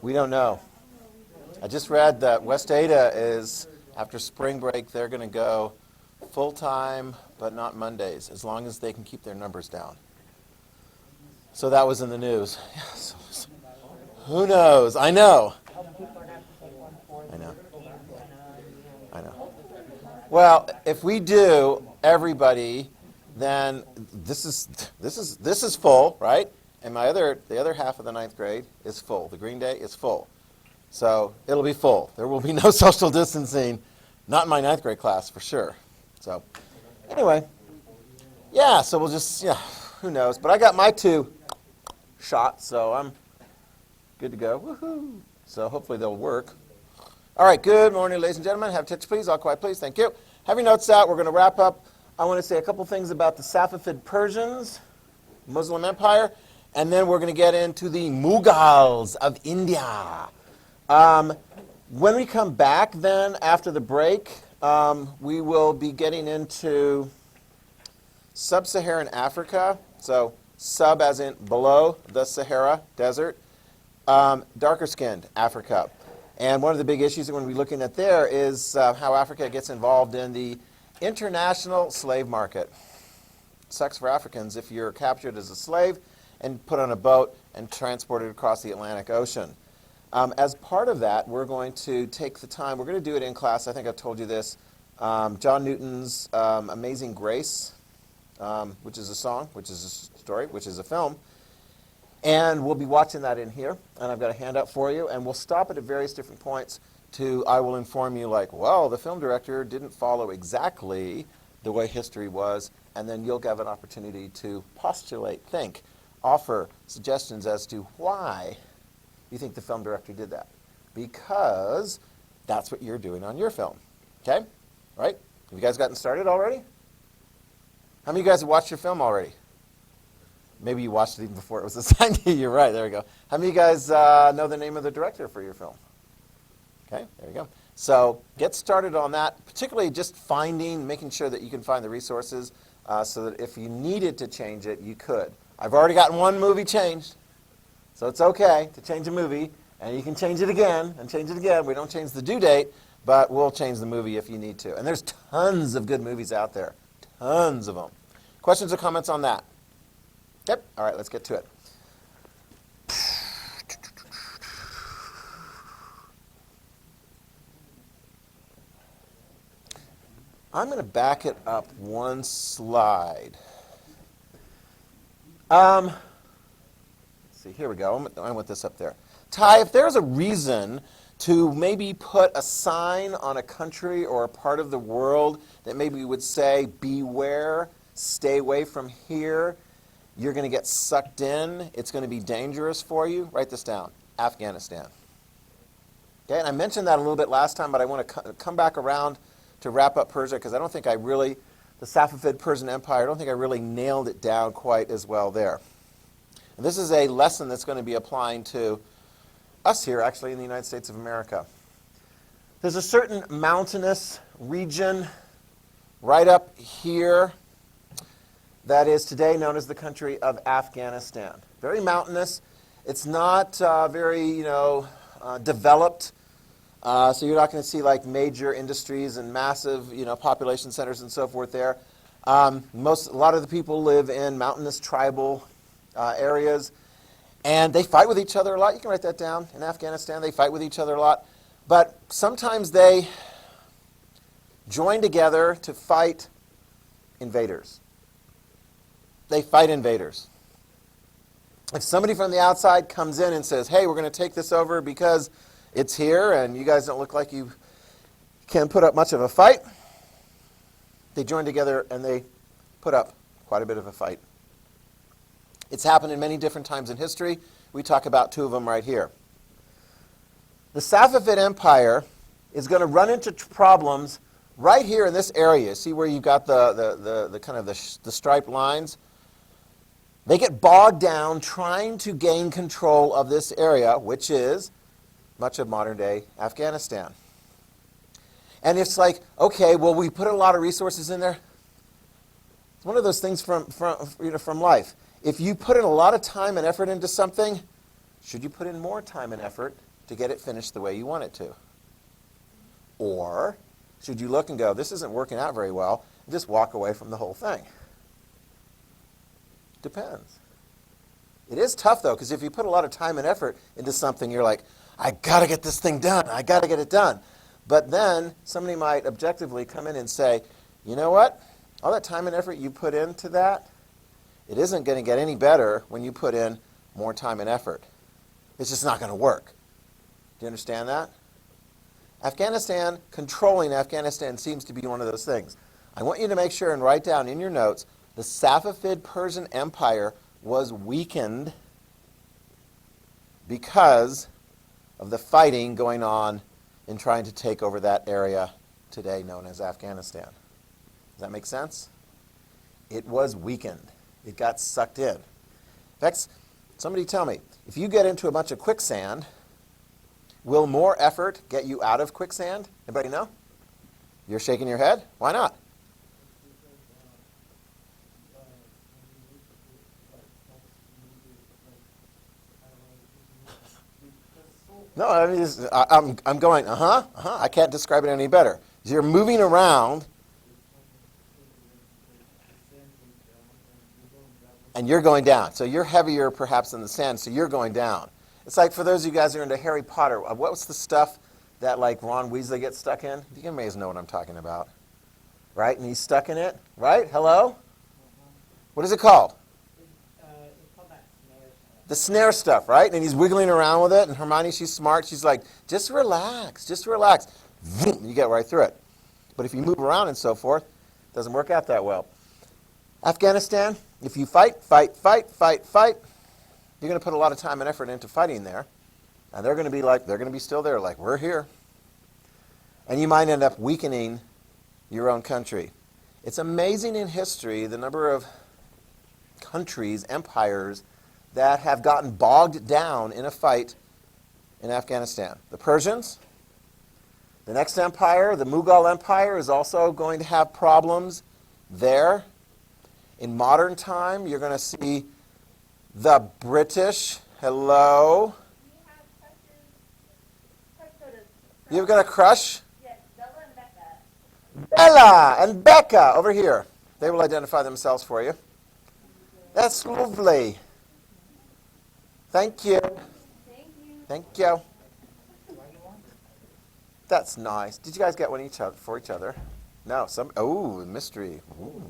We don't know. I just read that West Ada is, after spring break, they're going to go full-time, but not Mondays, as long as they can keep their numbers down. So that was in the news. Yeah, so who knows? I know. I know. I know. Well, if we do everybody, then this is full, right? And the other half of the ninth grade is full. The green day is full. So it'll be full. There will be no social distancing, not in my ninth grade class for sure. So anyway, yeah, so we'll just, who knows. But I got my 2 shots, so I'm good to go. Woohoo! So hopefully they'll work. All right, good morning, ladies and gentlemen. Have attention, please. All quiet, please. Thank you. Have your notes out. We're going to wrap up. I want to say a couple things about the Safavid Persians, Muslim Empire, and then we're going to get into the Mughals of India. When we come back then, after the break, we will be getting into sub-Saharan Africa, so sub as in below the Sahara Desert, darker-skinned Africa. And one of the big issues that we're going to be looking at there is how Africa gets involved in the international slave market. Sucks for Africans if you're captured as a slave and put on a boat and transported across the Atlantic Ocean. As part of that, we're going to take the time, we're going to do it in class, I think I've told you this, John Newton's Amazing Grace, which is a song, which is a story, which is a film. And we'll be watching that in here, and I've got a handout for you, and we'll stop at various different points I will inform you like, well, the film director didn't follow exactly the way history was, and then you'll have an opportunity to postulate, think, offer suggestions as to why you think the film director did that. Because that's what you're doing on your film. Okay? Right? Have you guys gotten started already? How many of you guys have watched your film already? Maybe you watched it even before it was assigned to you. You're right. There we go. How many of you guys know the name of the director for your film? Okay, there you go. So get started on that, particularly just making sure that you can find the resources so that if you needed to change it, you could. I've already gotten one movie changed, so it's okay to change a movie, and you can change it again and change it again. We don't change the due date, but we'll change the movie if you need to. And there's tons of good movies out there, tons of them. Questions or comments on that? Yep. All right, let's get to it. I'm going to back it up one slide. Let's see, here we go. I want this up there. Ty, if there's a reason to maybe put a sign on a country or a part of the world that maybe we would say, beware, stay away from here, you're going to get sucked in, it's going to be dangerous for you, write this down, Afghanistan. Okay, and I mentioned that a little bit last time, but I want to come back around to wrap up Persia, because I don't think the Safavid Persian Empire, I don't think I really nailed it down quite as well there. And this is a lesson that's going to be applying to us here, actually, in the United States of America. There's a certain mountainous region right up here that is today known as the country of Afghanistan. Very mountainous. It's not very, developed. So you're not going to see like major industries and massive, population centers and so forth there. A lot of the people live in mountainous tribal areas, and they fight with each other a lot. You can write that down. In Afghanistan, they fight with each other a lot. But sometimes they join together to fight invaders. They fight invaders. If somebody from the outside comes in and says, hey, we're going to take this over because it's here and you guys don't look like you can put up much of a fight, they join together and they put up quite a bit of a fight. It's happened in many different times in history. We talk about 2 of them right here. The Safavid Empire is going to run into problems right here in this area. See where you've got the kind of the striped lines? They get bogged down trying to gain control of this area, which is much of modern-day Afghanistan. And it's like, okay, well, we put a lot of resources in there. It's one of those things from life. If you put in a lot of time and effort into something, should you put in more time and effort to get it finished the way you want it to? Or should you look and go, this isn't working out very well, and just walk away from the whole thing? Depends. It is tough, though, because if you put a lot of time and effort into something, you're like, I got to get this thing done. I got to get it done. But then somebody might objectively come in and say, you know what? All that time and effort you put into that, it isn't going to get any better when you put in more time and effort. It's just not going to work. Do you understand that? Afghanistan, controlling Afghanistan seems to be one of those things. I want you to make sure and write down in your notes, the Safavid Persian Empire was weakened because of the fighting going on in trying to take over that area today known as Afghanistan. Does that make sense? It was weakened. It got sucked in. In fact, somebody tell me, if you get into a bunch of quicksand, will more effort get you out of quicksand? Anybody know? You're shaking your head? Why not? No, I mean, I'm going, I can't describe it any better. You're moving around, and you're going down. So you're heavier, perhaps, than the sand, so you're going down. It's like for those of you guys who are into Harry Potter, what's the stuff that, like, Ron Weasley gets stuck in? You may know what I'm talking about. Right? And he's stuck in it? Right? Hello? What is it called? The snare stuff, right? And he's wiggling around with it, and Hermione, she's smart. She's like, just relax, just relax. Vroom, you get right through it. But if you move around and so forth, it doesn't work out that well. Afghanistan, if you fight, you're going to put a lot of time and effort into fighting there. And they're going to be still there, like, we're here. And you might end up weakening your own country. It's amazing in history the number of countries, empires, that have gotten bogged down in a fight in Afghanistan. The Persians, the next empire, the Mughal Empire, is also going to have problems there. In modern time, you're going to see the British. Hello? You've got a crush? Yes, Bella and Becca. Bella and Becca over here. They will identify themselves for you. That's lovely. Thank you. Thank you. Thank you. That's nice. Did you guys get one for each other? No. Mystery. Ooh.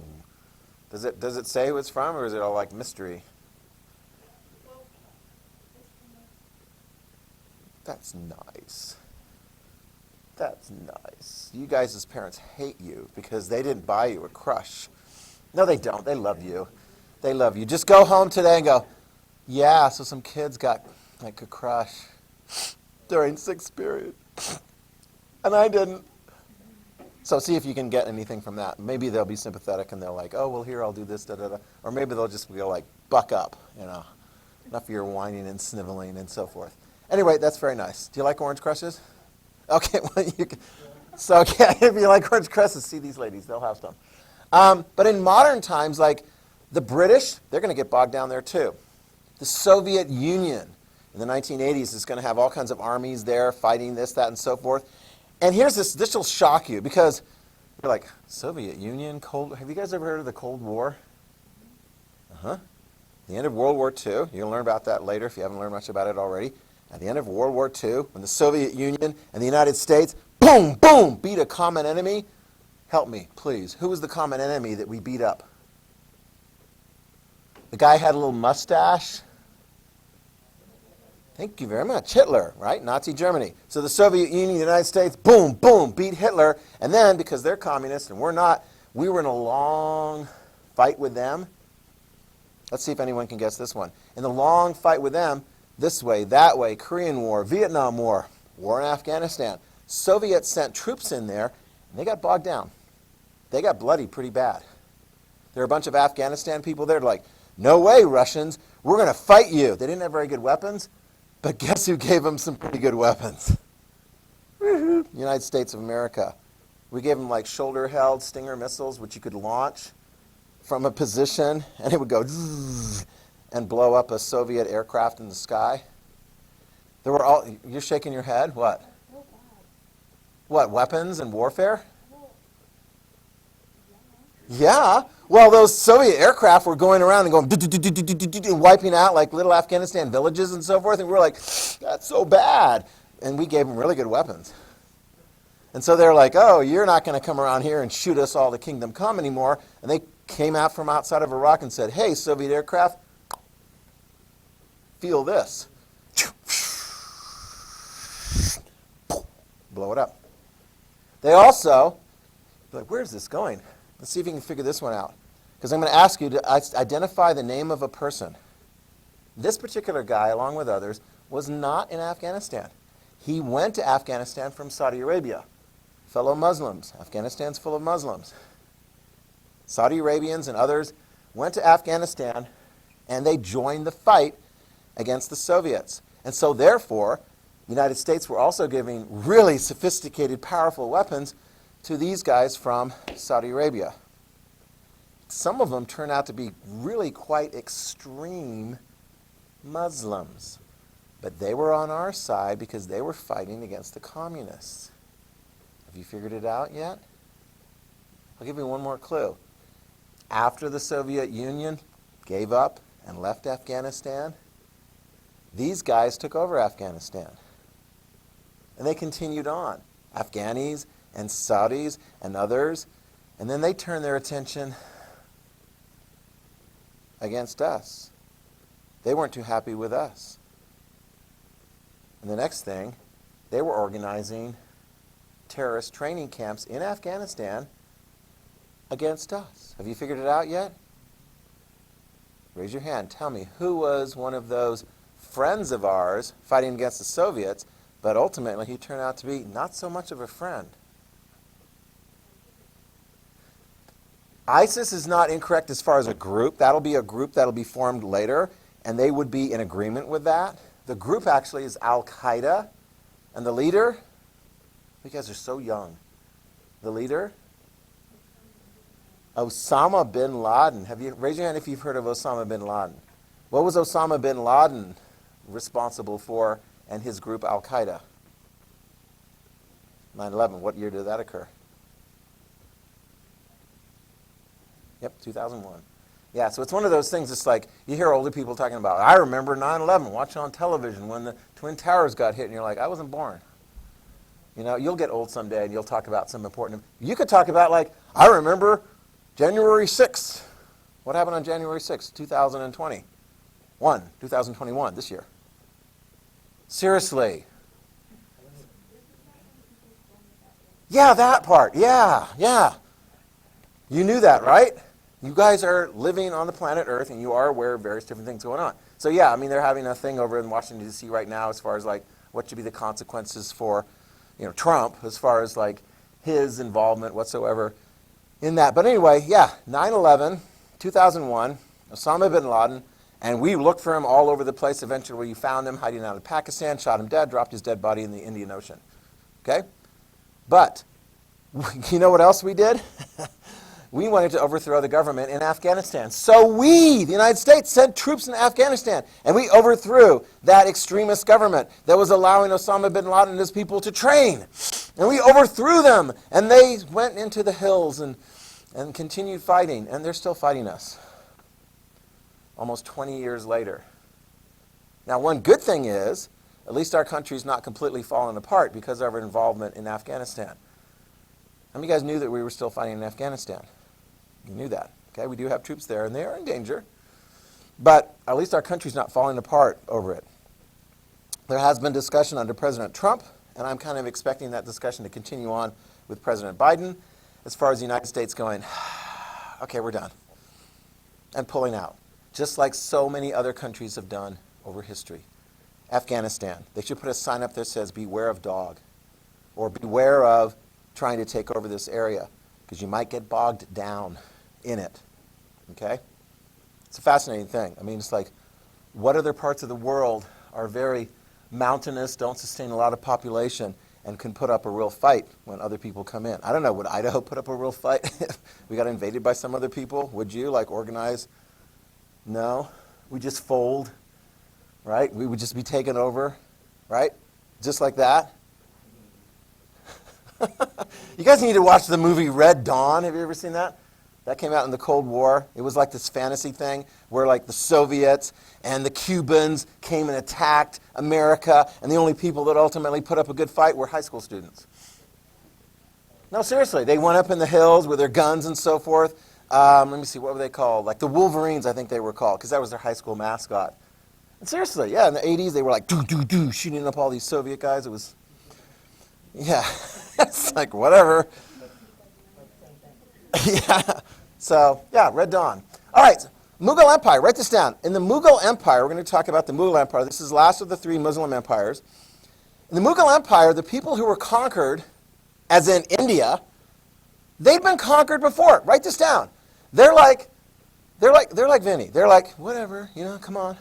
Does it say who it's from, or is it all like mystery? That's nice. That's nice. You guys as parents hate you because they didn't buy you a crush. No, they don't. They love you. They love you. Just go home today and go, yeah, so some kids got like a crush during 6th period. And I didn't. So see if you can get anything from that. Maybe they'll be sympathetic and they'll like, oh, well, here, I'll do this, da-da-da. Or maybe they'll just go like, buck up, enough of your whining and sniveling and so forth. Anyway, that's very nice. Do you like orange crushes? Okay, well, you can. So if you like orange crushes, see these ladies. They'll have some. But in modern times, like the British, they're going to get bogged down there too. The Soviet Union in the 1980s is going to have all kinds of armies there fighting this, that, and so forth. And here's this will shock you because you're like, Soviet Union, have you guys ever heard of the Cold War? The end of World War II, you're going to learn about that later if you haven't learned much about it already. At the end of World War II, when the Soviet Union and the United States, boom, boom, beat a common enemy. Help me, please. Who was the common enemy that we beat up? The guy had a little mustache. Thank you very much. Hitler, right? Nazi Germany. So the Soviet Union, the United States, boom, boom, beat Hitler. And then, because they're communists and we're not, we were in a long fight with them. Let's see if anyone can guess this one. In the long fight with them, this way, that way, Korean War, Vietnam War, war in Afghanistan. Soviets sent troops in there, and they got bogged down. They got bloody pretty bad. There were a bunch of Afghanistan people there like, no way, Russians, we're going to fight you. They didn't have very good weapons, but guess who gave them some pretty good weapons? United States of America. We gave them like shoulder-held Stinger missiles, which you could launch from a position, and it would go zzz, and blow up a Soviet aircraft in the sky. There were all, you're shaking your head? What? So bad. What, weapons and warfare? Well, Yeah. Well, those Soviet aircraft were going around and going and wiping out like little Afghanistan villages and so forth. And we were like, that's so bad. And we gave them really good weapons. And so they're like, oh, you're not going to come around here and shoot us all to kingdom come anymore. And they came out from outside of Iraq and said, hey, Soviet aircraft, feel this. Blow it up. They also, like, where's this going? Let's see if you can figure this one out. Because I'm going to ask you to identify the name of a person. This particular guy, along with others, was not in Afghanistan. He went to Afghanistan from Saudi Arabia. Fellow Muslims. Afghanistan's full of Muslims. Saudi Arabians and others went to Afghanistan and they joined the fight against the Soviets. And so therefore, the United States were also giving really sophisticated, powerful weapons to these guys from Saudi Arabia. Some of them turned out to be really quite extreme Muslims. But they were on our side because they were fighting against the communists. Have you figured it out yet? I'll give you one more clue. After the Soviet Union gave up and left Afghanistan, these guys took over Afghanistan. And they continued on. Afghanis and Saudis and others. And then they turned their attention against us. They weren't too happy with us. And the next thing, they were organizing terrorist training camps in Afghanistan against us. Have you figured it out yet? Raise your hand. Tell me, who was one of those friends of ours fighting against the Soviets, but ultimately he turned out to be not so much of a friend? ISIS is not incorrect as far as a group. That'll be a group that'll be formed later, and they would be in agreement with that. The group actually is Al-Qaeda, and the leader, you guys are so young. The leader, Osama bin Laden. Raise your hand if you've heard of Osama bin Laden. What was Osama bin Laden responsible for and his group Al-Qaeda? 9/11. What year did that occur? Yep, 2001. Yeah, so it's one of those things, it's like you hear older people talking about, I remember 9/11, watching on television when the Twin Towers got hit, and you're like, I wasn't born. You know, you'll get old someday and you'll talk about some important, you could talk about like, I remember January 6th. What happened on January 6th, 2021, this year? Seriously. Yeah, that part, yeah. You knew that, right? You guys are living on the planet Earth and you are aware of various different things going on. So yeah, I mean, they're having a thing over in Washington, D.C. right now as far as like what should be the consequences for, Trump as far as like his involvement whatsoever in that. But anyway, yeah, 9/11, 2001, Osama bin Laden, and we looked for him all over the place. Eventually we found him hiding out in Pakistan, shot him dead, dropped his dead body in the Indian Ocean. Okay? But you know what else we did? We wanted to overthrow the government in Afghanistan. So we, the United States, sent troops in Afghanistan. And we overthrew that extremist government that was allowing Osama bin Laden and his people to train. And we overthrew them. And they went into the hills and continued fighting. And they're still fighting us. Almost 20 years later. Now, one good thing is, at least our country's not completely fallen apart because of our involvement in Afghanistan. How many of you guys knew that we were still fighting in Afghanistan? You knew that. Okay, we do have troops there, and they are in danger. But at least our country's not falling apart over it. There has been discussion under President Trump, and I'm kind of expecting that discussion to continue on with President Biden as far as the United States going, okay, we're done, and pulling out, just like so many other countries have done over history. Afghanistan, they should put a sign up that says, beware of dog, or beware of trying to take over this area, because you might get bogged down in it, okay? It's a fascinating thing. I mean, it's like, what other parts of the world are very mountainous, don't sustain a lot of population, and can put up a real fight when other people come in? I don't know, would Idaho put up a real fight if we got invaded by some other people? Would you, like, organize? No? We just fold, right? We would just be taken over, right? Just like that. You guys need to watch the movie Red Dawn. Have you ever seen that? That came out in the Cold War. It was like this fantasy thing where like the Soviets and the Cubans came and attacked America, and the only people that ultimately put up a good fight were high school students. No, seriously. They went up in the hills with their guns and so forth. Let me see, what were they called? Like the Wolverines, I think they were called, because that was their high school mascot. And seriously, yeah, in the 80s, they were like, do, shooting up all these Soviet guys. It was, yeah, it's like, whatever. Yeah, so, yeah, Red Dawn. All right, Mughal Empire, write this down. In the Mughal Empire, we're going to talk about the Mughal Empire. This is the last of the three Muslim empires. In the Mughal Empire, the people who were conquered, as in India, they'd been conquered before. Write this down. They're like Vinny. They're like, whatever, come on.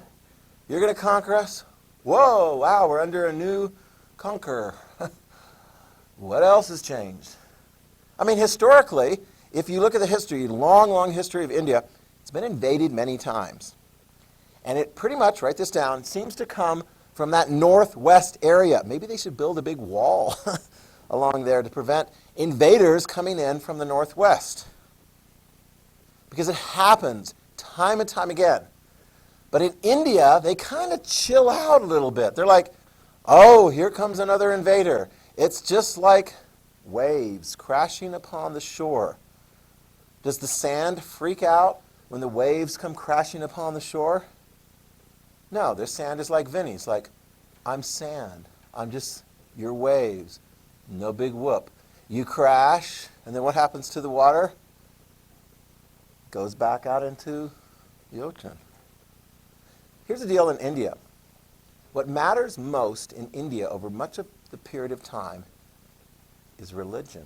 You're going to conquer us? Whoa, wow, we're under a new conqueror. What else has changed? I mean, historically, if you look at the history, long history of India, it's been invaded many times. And it pretty much, write this down, seems to come from that northwest area. Maybe they should build a big wall along there to prevent invaders coming in from the northwest. Because it happens time and time again. But in India, they kind of chill out a little bit. They're like, oh, here comes another invader. It's just like waves crashing upon the shore. Does the sand freak out when the waves come crashing upon the shore? No, their sand is like Vinny's. Like, I'm sand. I'm just your waves. No big whoop. You crash, and then what happens to the water? Goes back out into the ocean. Here's the deal in India. What matters most in India over much of the period of time is religion.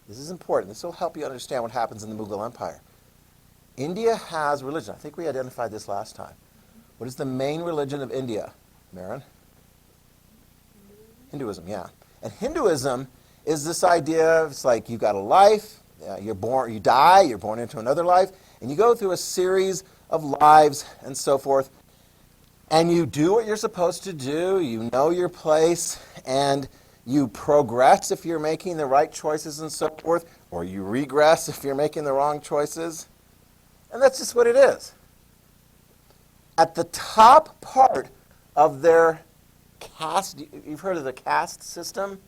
This is important. This will help you understand what happens in the Mughal Empire. India has religion. I think we identified this last time. What is the main religion of India, Marin? Hinduism, yeah. And Hinduism is this idea, it's like you've got a life, you're born, you die, you're born into another life, and you go through a series of lives and so forth, and you do what you're supposed to do, you know your place, and you progress if you're making the right choices and so forth, or you regress if you're making the wrong choices. And that's just what it is. At the top part of their caste, you've heard of the caste system?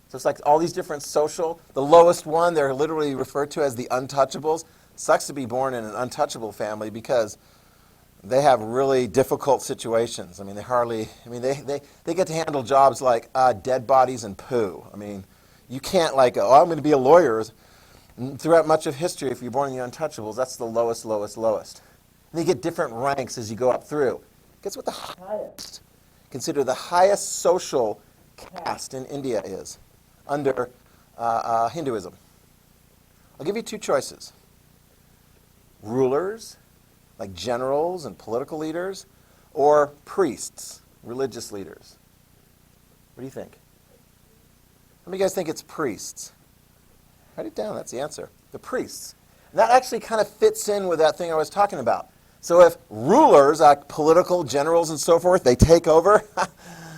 So it's like all these different social, the lowest one, they're literally referred to as the untouchables. Sucks to be born in an untouchable family because they have really difficult situations. I mean, they get to handle jobs like dead bodies and poo. I mean, you can't like, oh, I'm going to be a lawyer. Throughout much of history, if you're born in the untouchables, that's the lowest. And you get different ranks as you go up through. Guess what the highest, consider the highest social caste in India is under Hinduism? I'll give you two choices. Rulers, like generals and political leaders, or priests, religious leaders. What do you think? How many of you guys think it's priests? Write it down, that's the answer. The priests. And that actually kind of fits in with that thing I was talking about. So if rulers, like political generals and so forth, they take over,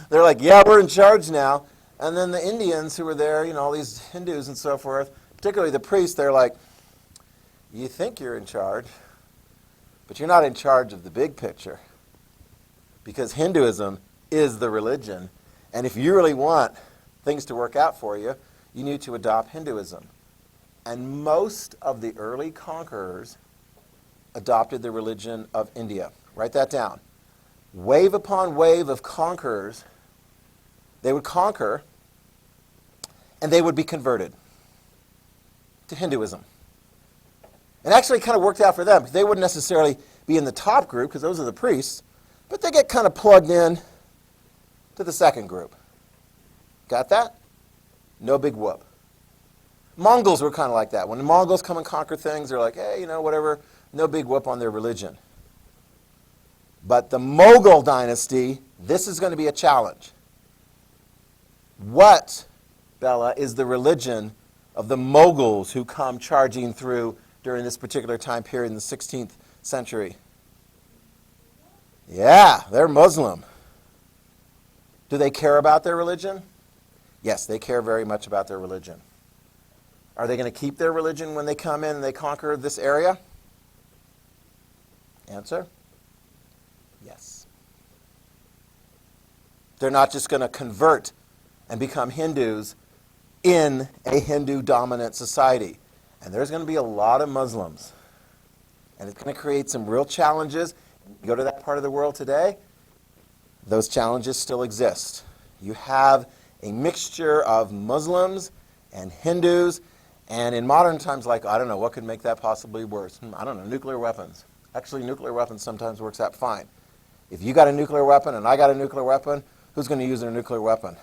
they're like, yeah, we're in charge now. And then the Indians who were there, all these Hindus and so forth, particularly the priests, they're like, you think you're in charge, but you're not in charge of the big picture. Because Hinduism is the religion. And if you really want things to work out for you, you need to adopt Hinduism. And most of the early conquerors adopted the religion of India. Write that down. Wave upon wave of conquerors, they would conquer, and they would be converted to Hinduism. It actually kind of worked out for them. They wouldn't necessarily be in the top group, because those are the priests, but they get kind of plugged in to the second group. Got that? No big whoop. Mongols were kind of like that. When the Mongols come and conquer things, they're like, hey, whatever, no big whoop on their religion. But the Mughal dynasty, this is going to be a challenge. What, Bella, is the religion of the Mughals who come charging through during this particular time period in the 16th century? Yeah, they're Muslim. Do they care about their religion? Yes, they care very much about their religion. Are they going to keep their religion when they come in and they conquer this area? Answer? Yes. They're not just going to convert and become Hindus in a Hindu-dominant society. And there's going to be a lot of Muslims. And it's going to create some real challenges. You go to that part of the world today, those challenges still exist. You have a mixture of Muslims and Hindus, and in modern times, like, I don't know, what could make that possibly worse? I don't know, nuclear weapons. Actually, nuclear weapons sometimes works out fine. If you got a nuclear weapon and I got a nuclear weapon, who's going to use their nuclear weapon?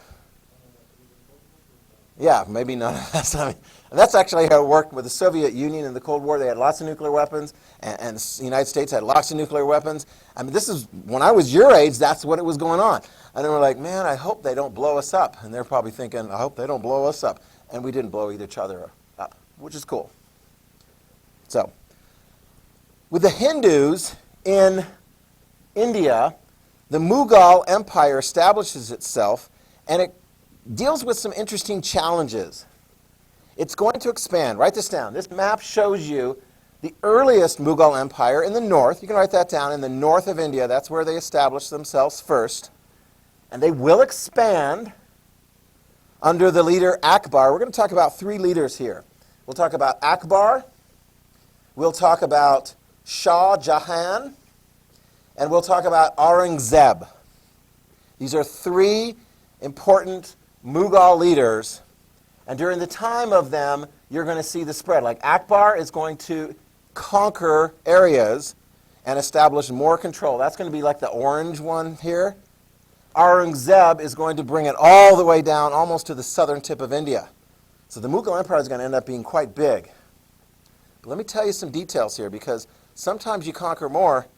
Yeah, maybe none of us. I mean, and that's actually how it worked with the Soviet Union in the Cold War. They had lots of nuclear weapons, and the United States had lots of nuclear weapons. I mean, this is, when I was your age, that's what it was going on. And they were like, man, I hope they don't blow us up. And they're probably thinking, I hope they don't blow us up. And we didn't blow each other up, which is cool. So, with the Hindus in India, the Mughal Empire establishes itself, and it deals with some interesting challenges. It's going to expand. Write this down. This map shows you the earliest Mughal Empire in the north. You can write that down. In the north of India, that's where they established themselves first. And they will expand under the leader Akbar. We're going to talk about three leaders here. We'll talk about Akbar. We'll talk about Shah, Jahan. And we'll talk about Aurangzeb. These are three important Mughal leaders, and during the time of them, you're going to see the spread. Like Akbar is going to conquer areas and establish more control. That's going to be like the orange one here. Aurangzeb is going to bring it all the way down almost to the southern tip of India. So the Mughal Empire is going to end up being quite big. But let me tell you some details here, because sometimes you conquer more,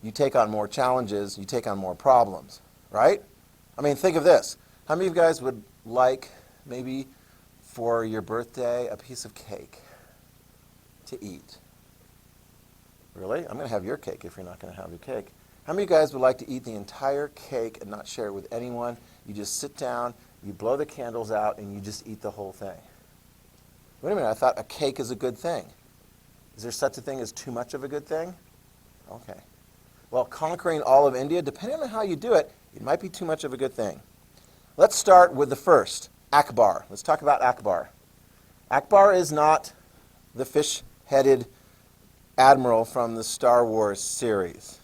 you take on more challenges, you take on more problems, right? I mean, think of this. How many of you guys would like, maybe for your birthday, a piece of cake to eat? Really? I'm going to have your cake if you're not going to have your cake. How many of you guys would like to eat the entire cake and not share it with anyone? You just sit down, you blow the candles out, and you just eat the whole thing. Wait a minute, I thought a cake is a good thing. Is there such a thing as too much of a good thing? Okay. Well, conquering all of India, depending on how you do it, it might be too much of a good thing. Let's start with the first, Akbar. Let's talk about Akbar. Akbar is not the fish-headed admiral from the Star Wars series.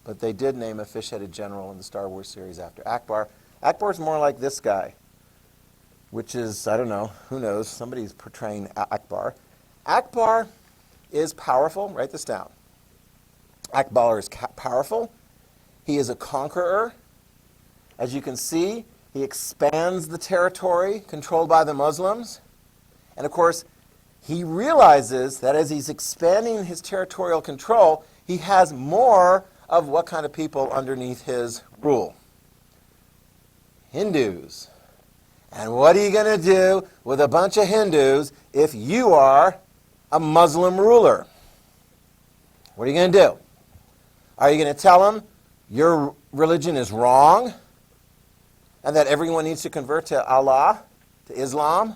But they did name a fish-headed general in the Star Wars series after Akbar. Akbar's more like this guy, which is, I don't know, who knows, somebody's portraying Akbar. Akbar is powerful. Write this down. Akbar is powerful. He is a conqueror. As you can see, he expands the territory controlled by the Muslims. And of course, he realizes that as he's expanding his territorial control, he has more of what kind of people underneath his rule? Hindus. And what are you going to do with a bunch of Hindus if you are a Muslim ruler? What are you going to do? Are you going to tell them your religion is wrong and that everyone needs to convert to Allah, to Islam?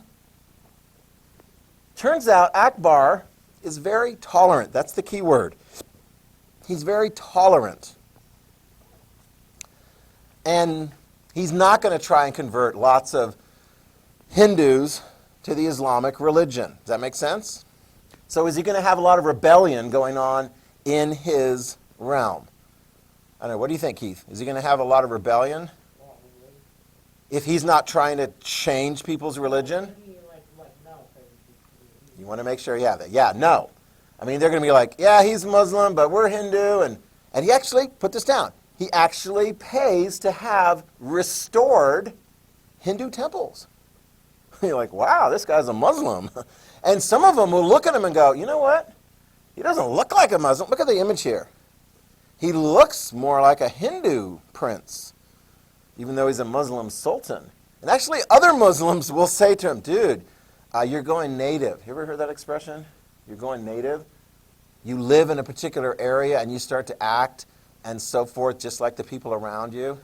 Turns out Akbar is very tolerant. That's the key word. He's very tolerant. And he's not going to try and convert lots of Hindus to the Islamic religion. Does that make sense? So is he going to have a lot of rebellion going on in his realm? I don't know. What do you think, Keith? Is he going to have a lot of rebellion if he's not trying to change people's religion? You want to make sure you have that. Yeah, no. I mean, they're going to be like, yeah, he's Muslim, but we're Hindu. And he actually, put this down, he actually pays to have restored Hindu temples. You're like, wow, this guy's a Muslim. And some of them will look at him and go, you know what? He doesn't look like a Muslim. Look at the image here. He looks more like a Hindu prince, even though he's a Muslim sultan. And actually, other Muslims will say to him, dude, you're going native. You ever heard that expression? You're going native. You live in a particular area and you start to act and so forth, just like the people around you.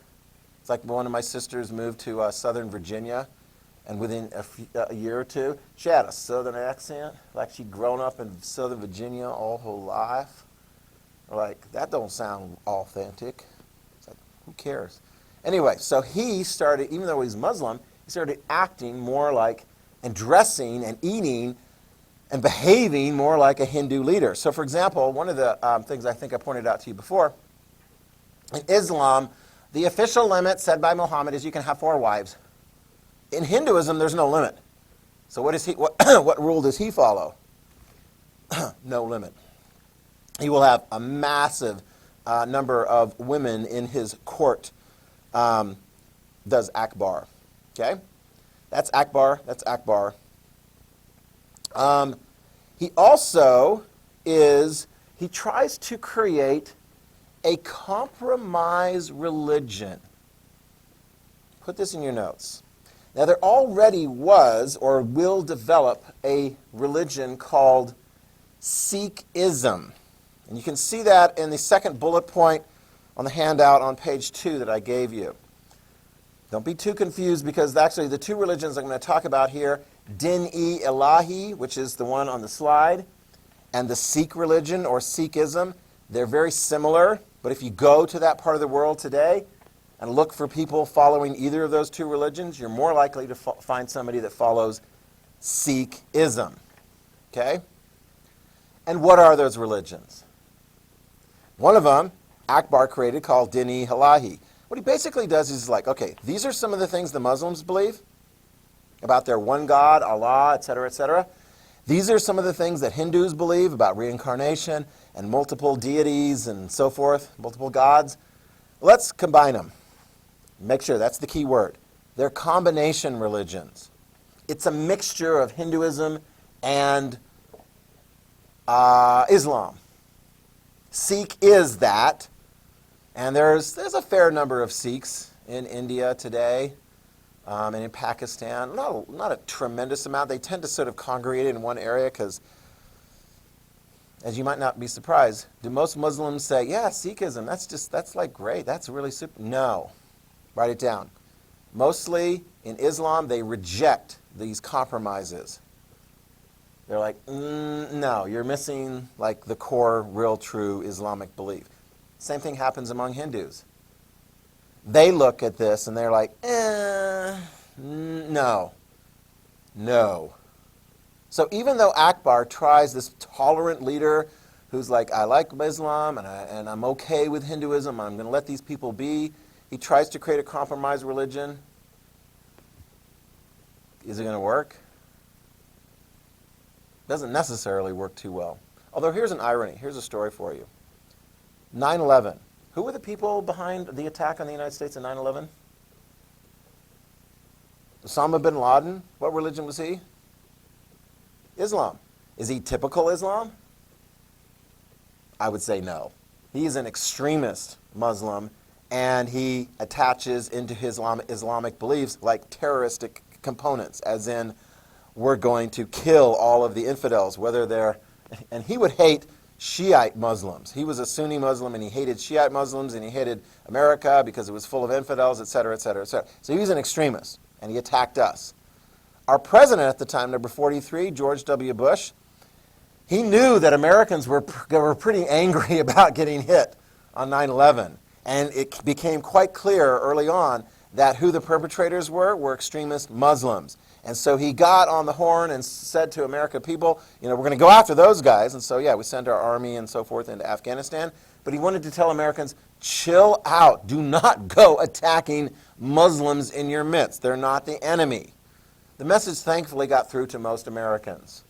It's like one of my sisters moved to Southern Virginia, and within a year or two, she had a Southern accent, like she'd grown up in Southern Virginia all her life. Like, that don't sound authentic. It's like, who cares? Anyway, so he started, even though he's Muslim, he started acting more like, and dressing and eating and behaving more like a Hindu leader. So, for example, one of the things I think I pointed out to you before, in Islam, the official limit said by Muhammad is you can have 4 wives. In Hinduism, there's no limit. So what rule does he follow? No limit. He will have a massive number of women in his court, does Akbar. Okay? That's Akbar. That's Akbar. He also he tries to create a compromise religion. Put this in your notes. Now, there already was or will develop a religion called Sikhism. And you can see that in the second bullet point on the handout on page 2 that I gave you. Don't be too confused, because actually the 2 religions I'm going to talk about here, Din-e-Ilahi, which is the one on the slide, and the Sikh religion or Sikhism, they're very similar. But if you go to that part of the world today and look for people following either of those 2 religions, you're more likely to find somebody that follows Sikhism. Okay? And what are those religions? One of them, Akbar created, called Din-e-Ilahi. What he basically does is like, okay, these are some of the things the Muslims believe about their one God, Allah, etc., etc. These are some of the things that Hindus believe about reincarnation and multiple deities and so forth, multiple gods. Let's combine them. Make sure, that's the key word. They're combination religions. It's a mixture of Hinduism and Islam. Sikh is that, and there's a fair number of Sikhs in India today, and in Pakistan. Not a tremendous amount. They tend to sort of congregate in one area because, as you might not be surprised, do most Muslims say, yeah, Sikhism, that's like great, that's really super? No. Write it down. Mostly in Islam, they reject these compromises. They're like, no, you're missing like the core, real, true Islamic belief. Same thing happens among Hindus. They look at this and they're like, no. So even though Akbar tries, this tolerant leader who's like, I like Islam and I'm okay with Hinduism, I'm going to let these people be, he tries to create a compromise religion. Is it going to work? Doesn't necessarily work too well. Although here's an irony. Here's a story for you. 9/11. Who were the people behind the attack on the United States in 9/11? Osama bin Laden. What religion was he? Islam. Is he typical Islam? I would say no. He is an extremist Muslim, and he attaches into his Islamic beliefs like terroristic components, as in, we're going to kill all of the infidels, whether they're... And he would hate Shiite Muslims. He was a Sunni Muslim, and he hated Shiite Muslims, and he hated America because it was full of infidels, etc., etc., etc. So he was an extremist, and he attacked us. Our president at the time, number 43, George W. Bush, he knew that Americans were pretty angry about getting hit on 9/11. And it became quite clear early on that who the perpetrators were extremist Muslims. And so he got on the horn and said to American people, we're going to go after those guys. And so, yeah, we sent our army and so forth into Afghanistan. But he wanted to tell Americans, chill out. Do not go attacking Muslims in your midst. They're not the enemy. The message thankfully got through to most Americans.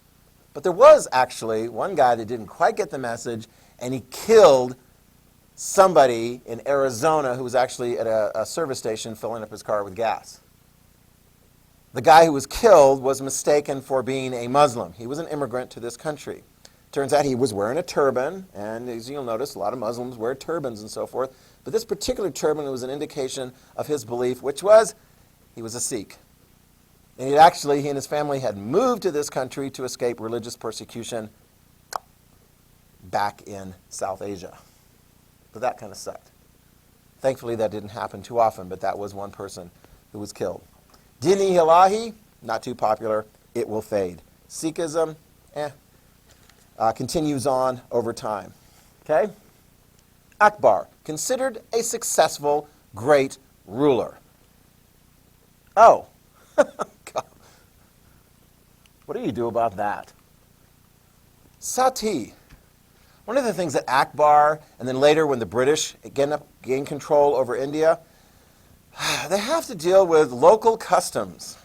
But there was actually one guy that didn't quite get the message, and he killed somebody in Arizona who was actually at a service station filling up his car with gas. The guy who was killed was mistaken for being a Muslim. He was an immigrant to this country. Turns out he was wearing a turban, and as you'll notice, a lot of Muslims wear turbans and so forth. But this particular turban was an indication of his belief, which was he was a Sikh. And he and his family had moved to this country to escape religious persecution back in South Asia. But that kind of sucked. Thankfully, that didn't happen too often, but that was one person who was killed. Din-e-Ilahi, not too popular. It will fade. Sikhism, continues on over time. Okay? Akbar, considered a successful, great ruler. Oh. God. What do you do about that? Sati. One of the things that Akbar, and then later when the British gain control over India, they have to deal with local customs,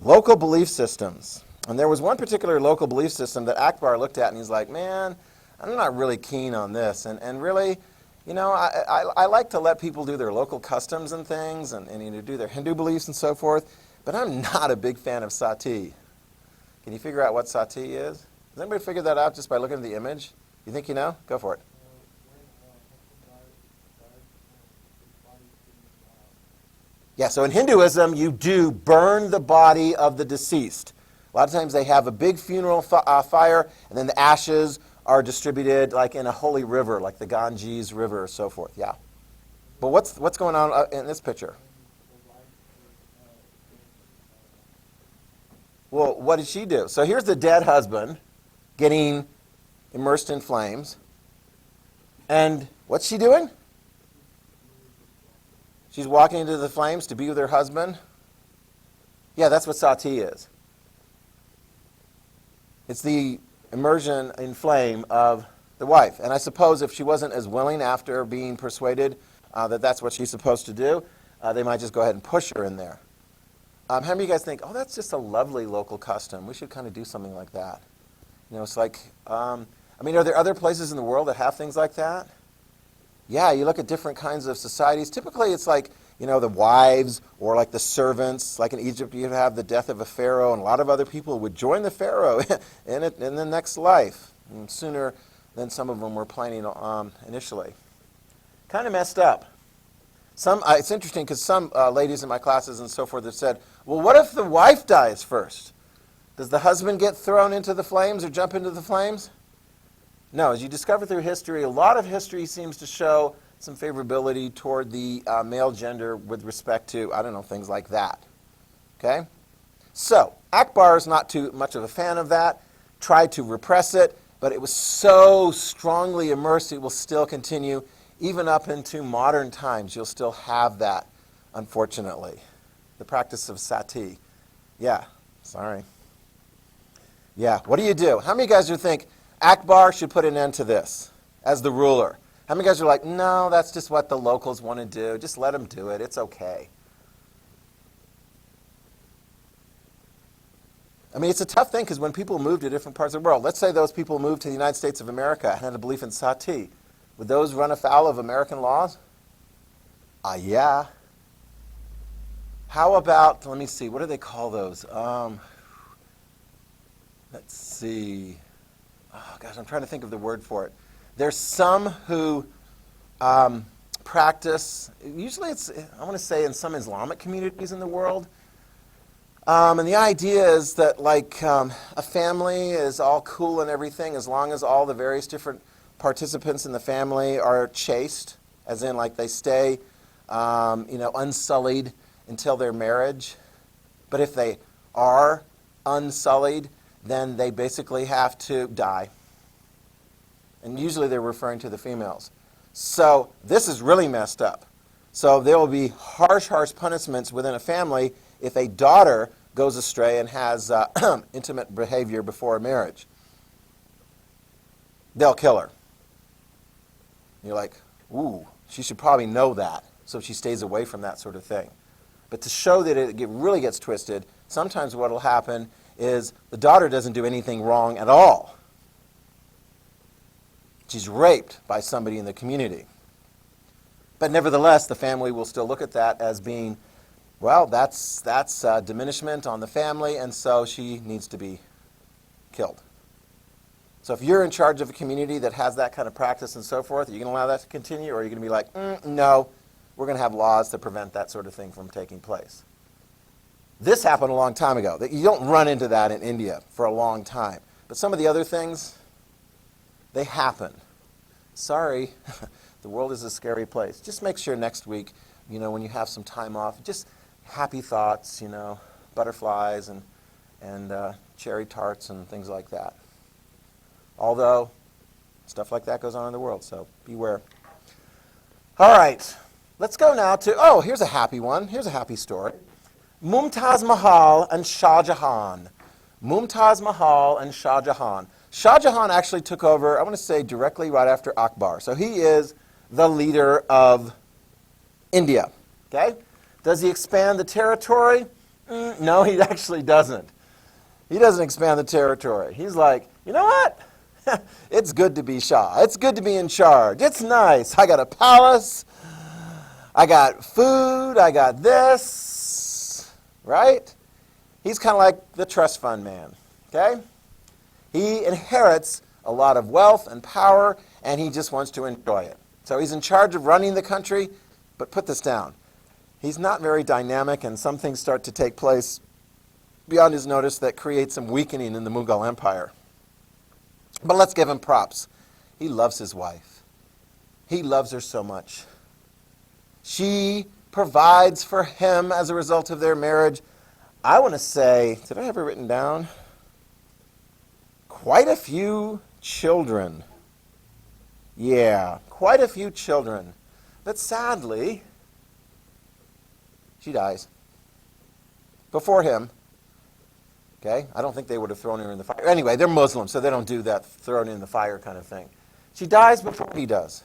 local belief systems. And there was one particular local belief system that Akbar looked at and he's like, man, I'm not really keen on this. And really, you know, I like to let people do their local customs and things and do their Hindu beliefs and so forth, but I'm not a big fan of Sati. Can you figure out what Sati is? Has anybody figured that out just by looking at the image? You think you know? Go for it. Yeah, so in Hinduism, you do burn the body of the deceased. A lot of times they have a big funeral fire, and then the ashes are distributed like in a holy river, like the Ganges River or so forth. Yeah. But what's going on in this picture? Well, what did she do? So here's the dead husband getting immersed in flames. And what's she doing? She's walking into the flames to be with her husband. Yeah, that's what Sati is. It's the immersion in flame of the wife. And I suppose if she wasn't as willing after being persuaded that that's what she's supposed to do, they might just go ahead and push her in there. How many of you guys think, oh, that's just a lovely local custom. We should kind of do something like that. You know, it's like, are there other places in the world that have things like that? Yeah, you look at different kinds of societies. Typically, it's like, you know, the wives or like the servants. Like in Egypt, you'd have the death of a pharaoh, and a lot of other people would join the pharaoh in the next life, and sooner than some of them were planning initially. Kind of messed up. It's interesting because some ladies in my classes and so forth have said, well, what if the wife dies first? Does the husband get thrown into the flames or jump into the flames? No, as you discover through history, a lot of history seems to show some favorability toward the male gender with respect to, things like that. Okay? So, Akbar is not too much of a fan of that, tried to repress it, but it was so strongly immersed it will still continue. Even up into modern times, you'll still have that, unfortunately. The practice of sati. Yeah, sorry. Yeah, what do you do? How many guys do you think Akbar should put an end to this as the ruler? How many guys are like, no, that's just what the locals want to do. Just let them do it. It's okay. I mean, it's a tough thing because when people move to different parts of the world, let's say those people moved to the United States of America and had a belief in sati. Would those run afoul of American laws? Yeah. How about, let me see, what do they call those? Let's see. Oh, gosh, I'm trying to think of the word for it. There's some who practice, usually it's, I want to say in some Islamic communities in the world. And the idea is that like a family is all cool and everything as long as all the various different participants in the family are chaste, as in like they stay unsullied until their marriage. But if they are unsullied, then they basically have to die. And usually they're referring to the females. So this is really messed up. So there will be harsh punishments within a family if a daughter goes astray and has intimate behavior before a marriage. They'll kill her. You're like, ooh, she should probably know that, so she stays away from that sort of thing. But to show that it really gets twisted, sometimes what will happen is the daughter doesn't do anything wrong at all. She's raped by somebody in the community. But nevertheless, the family will still look at that as being, well, that's diminishment on the family, and so she needs to be killed. So if you're in charge of a community that has that kind of practice and so forth, are you going to allow that to continue, or are you going to be like, no, we're going to have laws to prevent that sort of thing from taking place? This happened a long time ago. You don't run into that in India for a long time. But some of the other things, they happen. sorry, the world is a scary place. Just make sure next week, when you have some time off, just happy thoughts, butterflies and cherry tarts and things like that. Although, stuff like that goes on in the world, so beware. All right, let's go now to, here's a happy one. Here's a happy story. Mumtaz Mahal and Shah Jahan. Mumtaz Mahal and Shah Jahan. Shah Jahan actually took over, I want to say, directly right after Akbar. So he is the leader of India. Okay? Does he expand the territory? No, he actually doesn't. He doesn't expand the territory. He's like, you know what? It's good to be Shah. It's good to be in charge. It's nice. I got a palace. I got food. I got this. Right? He's kind of like the trust fund man. Okay? He inherits a lot of wealth and power, and he just wants to enjoy it. So he's in charge of running the country, but put this down. He's not very dynamic, and some things start to take place beyond his notice that create some weakening in the Mughal Empire. But let's give him props. He loves his wife. He loves her so much. She provides for him as a result of their marriage. I want to say, did I have it written down? Quite a few children. Yeah, quite a few children. But sadly, she dies. Before him. Okay? I don't think they would have thrown her in the fire. Anyway, they're Muslim, so they don't do that thrown in the fire kind of thing. She dies before he does.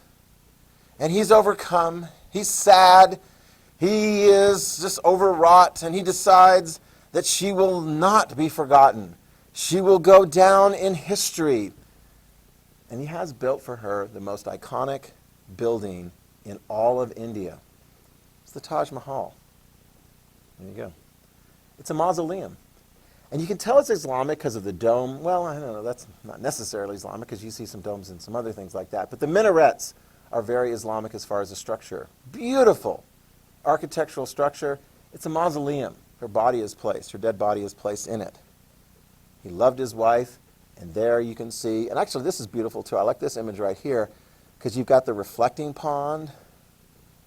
And he's overcome. He's sad. He is just overwrought, and he decides that she will not be forgotten. She will go down in history. And he has built for her the most iconic building in all of India. It's the Taj Mahal. There you go. It's a mausoleum. And you can tell it's Islamic because of the dome. Well, I don't know, that's not necessarily Islamic because you see some domes and some other things like that. But the minarets are very Islamic as far as the structure. Beautiful architectural structure. It's a mausoleum. Her body is placed. Her dead body is placed in it. He loved his wife, and there you can see, and actually this is beautiful too. I like this image right here because you've got the reflecting pond,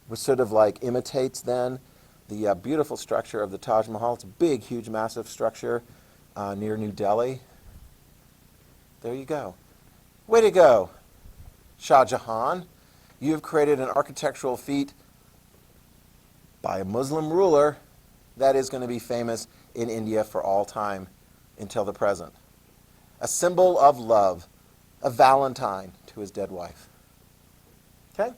which sort of like imitates then the beautiful structure of the Taj Mahal. It's a big, huge, massive structure near New Delhi. There you go. Way to go, Shah Jahan. You have created an architectural feat by a Muslim ruler that is going to be famous in India for all time until the present. A symbol of love, a Valentine to his dead wife. Okay?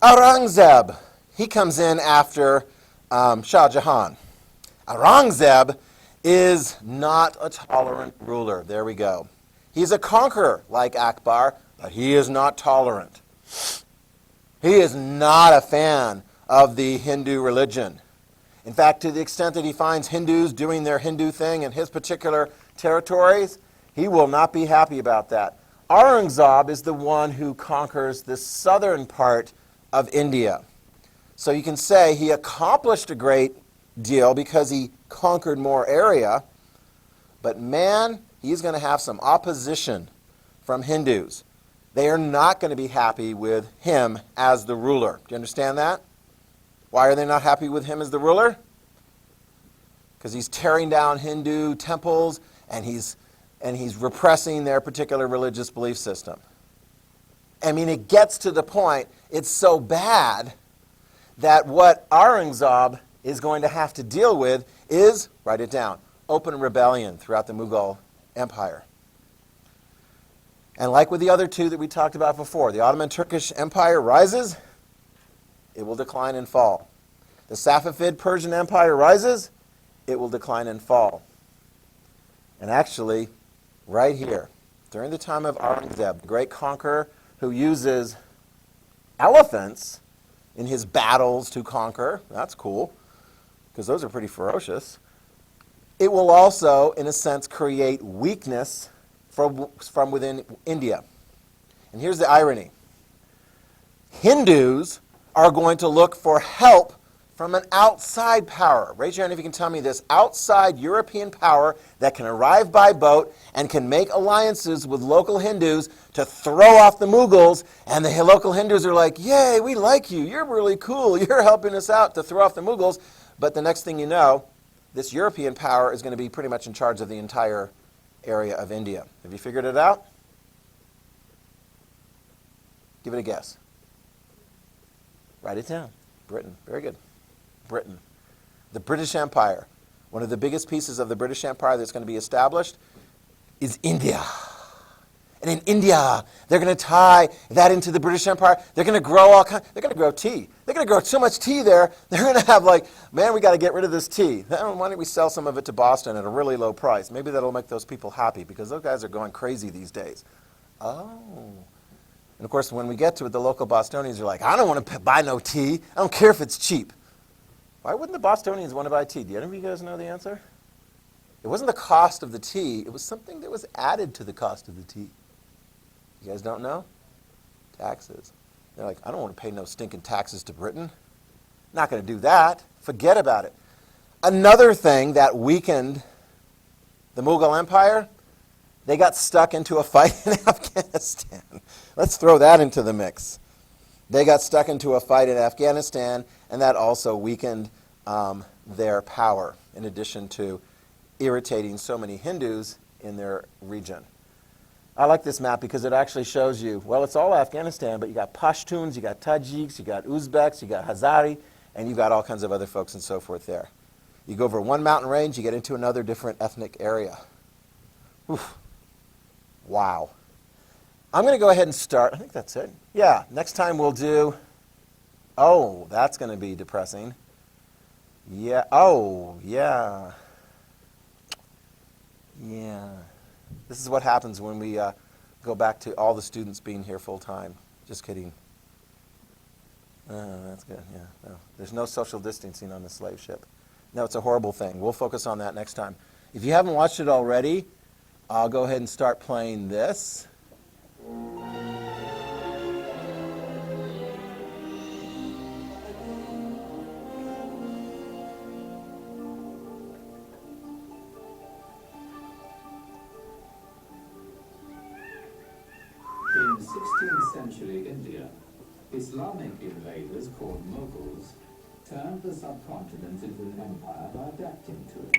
Aurangzeb. He comes in after Shah Jahan. Aurangzeb is not a tolerant ruler. There we go. He's a conqueror like Akbar, but he is not tolerant. He is not a fan of the Hindu religion. In fact, to the extent that he finds Hindus doing their Hindu thing in his particular territories, he will not be happy about that. Aurangzeb is the one who conquers the southern part of India. So you can say he accomplished a great deal because he conquered more area, but man, he's going to have some opposition from Hindus. They are not going to be happy with him as the ruler. Do you understand that? Why are they not happy with him as the ruler? Because he's tearing down Hindu temples and he's repressing their particular religious belief system. I mean, it gets to the point, it's so bad that what Aurangzeb is going to have to deal with is, write it down, open rebellion throughout the Mughal Empire. And like with the other two that we talked about before, the Ottoman Turkish Empire rises, it will decline and fall. The Safavid Persian Empire rises, it will decline and fall. And actually, right here, during the time of Aurangzeb, the great conqueror who uses elephants in his battles to conquer, that's cool, because those are pretty ferocious. It will also, in a sense, create weakness from within India. And here's the irony. Hindus are going to look for help from an outside power. Raise your hand if you can tell me this outside European power that can arrive by boat and can make alliances with local Hindus to throw off the Mughals, and the local Hindus are like, yay, we like you, you're really cool, you're helping us out to throw off the Mughals. But the next thing you know, this European power is going to be pretty much in charge of the entire area of India. Have you figured it out? Give it a guess. Write it down. Britain. Very good. Britain. The British Empire. One of the biggest pieces of the British Empire that's going to be established is India. And in India, they're going to tie that into the British Empire. They're going to grow they're going to grow tea. They're going to grow so much tea there, they're going to have like, man, we got to get rid of this tea. Why don't we sell some of it to Boston at a really low price? Maybe that'll make those people happy because those guys are going crazy these days. Oh. And of course, when we get to it, the local Bostonians are like, I don't want to buy no tea. I don't care if it's cheap. Why wouldn't the Bostonians want to buy tea? Do any of you guys know the answer? It wasn't the cost of the tea. It was something that was added to the cost of the tea. You guys don't know? Taxes. They're like, I don't want to pay no stinking taxes to Britain. Not going to do that. Forget about it. Another thing that weakened the Mughal Empire, they got stuck into a fight in Afghanistan. Let's throw that into the mix. They got stuck into a fight in Afghanistan, and that also weakened their power, in addition to irritating so many Hindus in their region. I like this map because it actually shows you, well, it's all Afghanistan, but you got Pashtuns, you got Tajiks, you got Uzbeks, you got Hazari, and you've got all kinds of other folks and so forth there. You go over one mountain range, you get into another different ethnic area. Oof. Wow. I'm going to go ahead and start. I think that's it. Yeah, next time we'll do, oh, that's going to be depressing. Yeah, oh, yeah. Yeah. This is what happens when we go back to all the students being here full time. Just kidding. That's good, yeah. No. There's no social distancing on the slave ship. No, it's a horrible thing. We'll focus on that next time. If you haven't watched it already, I'll go ahead and start playing this. In 16th century India, Islamic invaders called Mughals turned the subcontinent into an empire by adapting to it.